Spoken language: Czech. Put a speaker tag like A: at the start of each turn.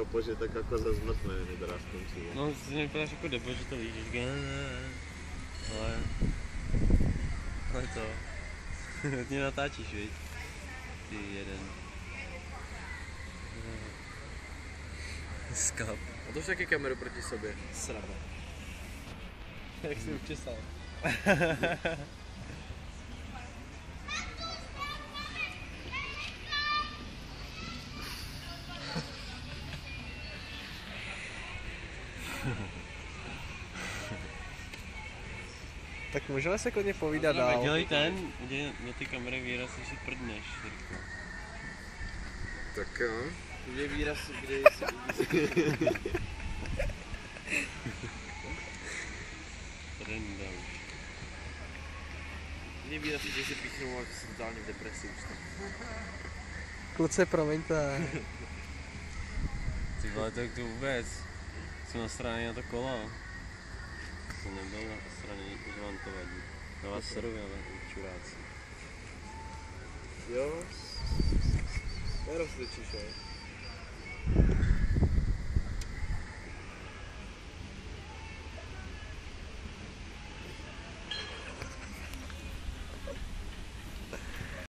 A: chápu, že tak jako zazmrtné, mi teda skončí.
B: No, si mi vypadáš jako debo, že to víš, ale to, mě natáčíš, viď? Ty jeden. Skap.
C: A to už taky kameru proti sobě.
B: Sraba.
C: Jak jsi učesal. Tak můžeme se klidně povídat dál.
B: Dělej dělej do ty kamery výraz, když si prdneš, Jirko.
A: Tak jo.
C: Je výraz, kdy si
B: Trenda už.
C: je výraz, kdy si píchnou, jak jsi totálně v depresi už tam.
D: Kluci, promiňte.
B: Ty vole, to jak to vůbec? Jsem nasraný na to kolo. Jsem nebyl nasraný, že vám to vadí. Na vás seru, ale čuráci.
C: Jo? Nerozličíš, jo?